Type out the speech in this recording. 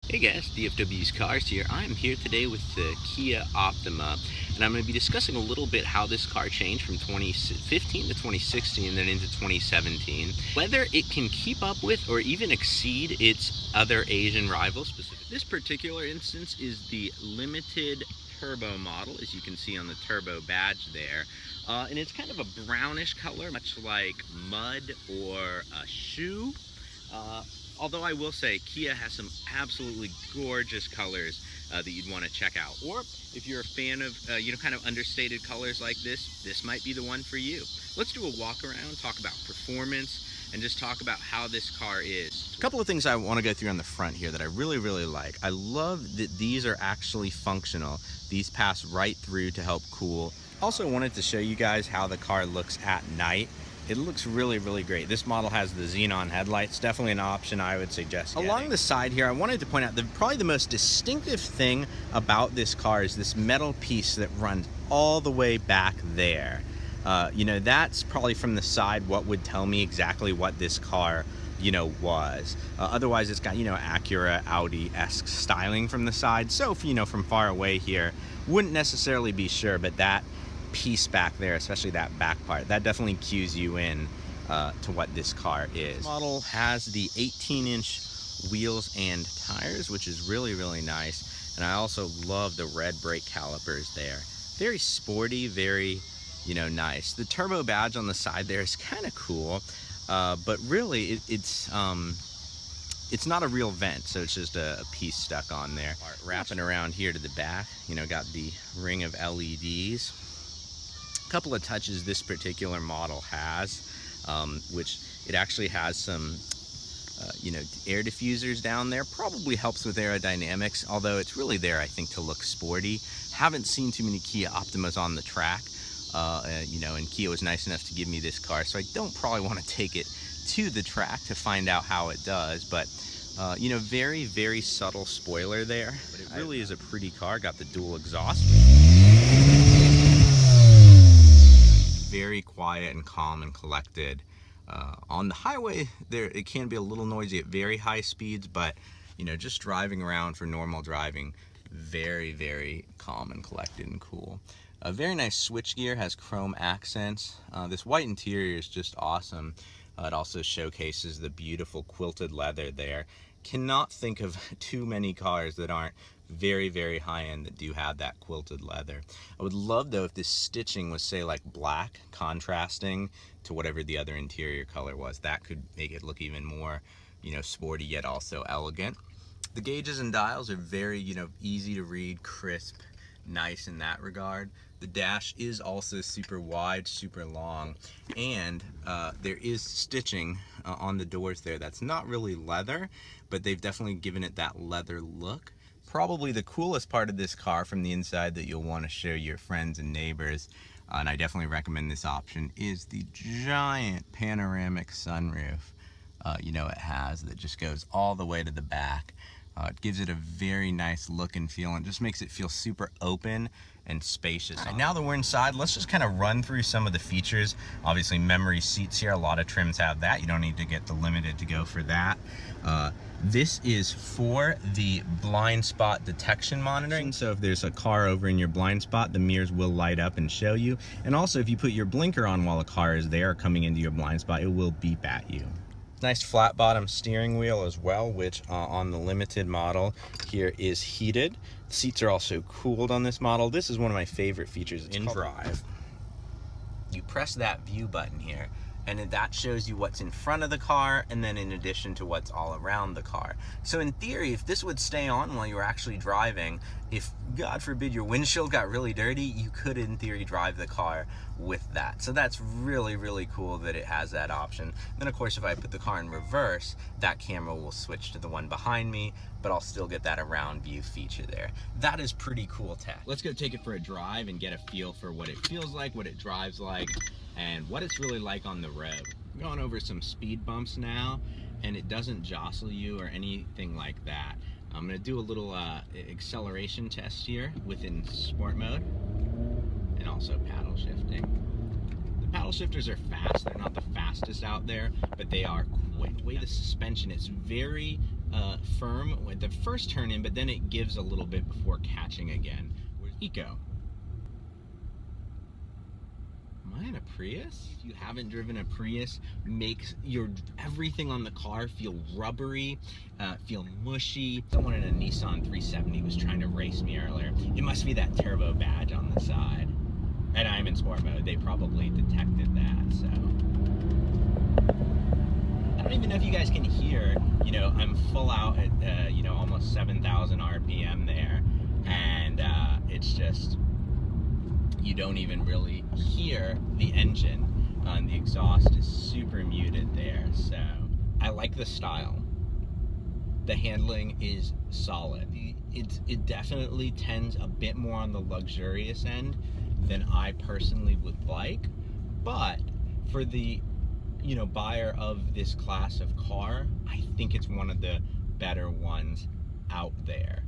Hey guys, DFW's Cars here. I'm here today with the Kia Optima, and I'm going to be discussing a little bit how this car changed from 2015 to 2016 and then into 2017, whether it can keep up with or even exceed its other Asian rivals. Specifically, this particular instance is the Limited Turbo model, as you can see on the turbo badge there. And it's kind of a brownish color, much like mud or a shoe. Although I will say Kia has some absolutely gorgeous colors that you'd want to check out. Or if you're a fan of kind of understated colors like this might be the one for you. Let's do a walk around, talk about performance, and just talk about how this car is. A couple of things I want to go through on the front here that I really like. I love that these are actually functional. These pass right through to help cool. Also wanted to show you guys how the car looks at night. It looks really great. This model has the xenon headlights, definitely an option I would suggest getting. Along the side here, I wanted to point out that probably the most distinctive thing about this car is this metal piece that runs all the way back there. That's probably from the side what would tell me exactly what this car was. Otherwise it's got Acura, Audi-esque styling from the side, so from far away here wouldn't necessarily be sure, but that piece back there, especially that back part, that definitely cues you in to what this car is. This model has the 18-inch wheels and tires, which is really nice, and I also love the red brake calipers there. Very sporty, very nice. The turbo badge on the side there is kind of cool, but really it's not a real vent, so it's just a piece stuck on there. Wrapping around here to the back, got the ring of LEDs. Couple of touches this particular model has, which it actually has some air diffusers down there. Probably helps with aerodynamics, although it's really there I think to look sporty. Haven't seen too many Kia Optimas on the track, and Kia was nice enough to give me this car, so I don't probably want to take it to the track to find out how it does, but very subtle spoiler there, but it really is a pretty car. Got the dual exhaust. Very quiet and calm and collected. On the highway there it can be a little noisy at very high speeds, but just driving around for normal driving, very calm and collected and cool. A very nice switchgear, has chrome accents. This white interior is just awesome. It also showcases the beautiful quilted leather there. Cannot think of too many cars that aren't very high-end that do have that quilted leather. I would love though if this stitching was, say, like black, contrasting to whatever the other interior color was. That could make it look even more sporty yet also elegant. The gauges and dials are very easy to read, crisp, nice in that regard. The dash is also super wide, super long, and there is stitching on the doors there that's not really leather, but they've definitely given it that leather look. Probably the coolest part of this car from the inside that you'll want to show your friends and neighbors, and I definitely recommend this option, is the giant panoramic sunroof it has, that just goes all the way to the back. It gives it a very nice look and feel, and just makes it feel super open and spacious. All right, now that we're inside, let's just kind of run through some of the features. Obviously memory seats here, a lot of trims have that. You don't need to get the Limited to go for that. This is for the blind spot detection monitoring, so if there's a car over in your blind spot, the mirrors will light up and show you. And also if you put your blinker on while a car is there coming into your blind spot, it will beep at you. Nice flat bottom steering wheel as well, which on the Limited model here is heated. The seats are also cooled on this model. This is one of my favorite features in drive. You press that view button here, and that shows you what's in front of the car, and then in addition to what's all around the car. So in theory, if this would stay on while you were actually driving, if God forbid your windshield got really dirty, you could in theory drive the car with that. So that's really cool that it has that option. Then of course if I put the car in reverse, that camera will switch to the one behind me, but I'll still get that around view feature there. That is pretty cool tech. Let's go take it for a drive and get a feel for what it feels like, what it drives like, and what it's really like on the road. I'm going over some speed bumps now, and it doesn't jostle you or anything like that. I'm going to do a little acceleration test here within sport mode, and also paddle shifting. The paddle shifters are fast. They're not the fastest out there, but they are quick. The way the suspension is very firm with the first turn in, but then it gives a little bit before catching again. Where's Eco? Am I in a Prius? If you haven't driven a Prius, makes everything on the car feel rubbery, feel mushy. Someone in a Nissan 370 was trying to race me earlier. It must be that turbo badge on the side. And I'm in sport mode. They probably detected that, so. I don't even know if you guys can hear, you know, I'm full out at, you know, almost 7,000 RPM there. And it's just, you don't even really hear the engine. The exhaust is super muted there, so I like the style. The handling is solid. It definitely tends a bit more on the luxurious end than I personally would like, but for the, you know, buyer of this class of car, I think it's one of the better ones out there.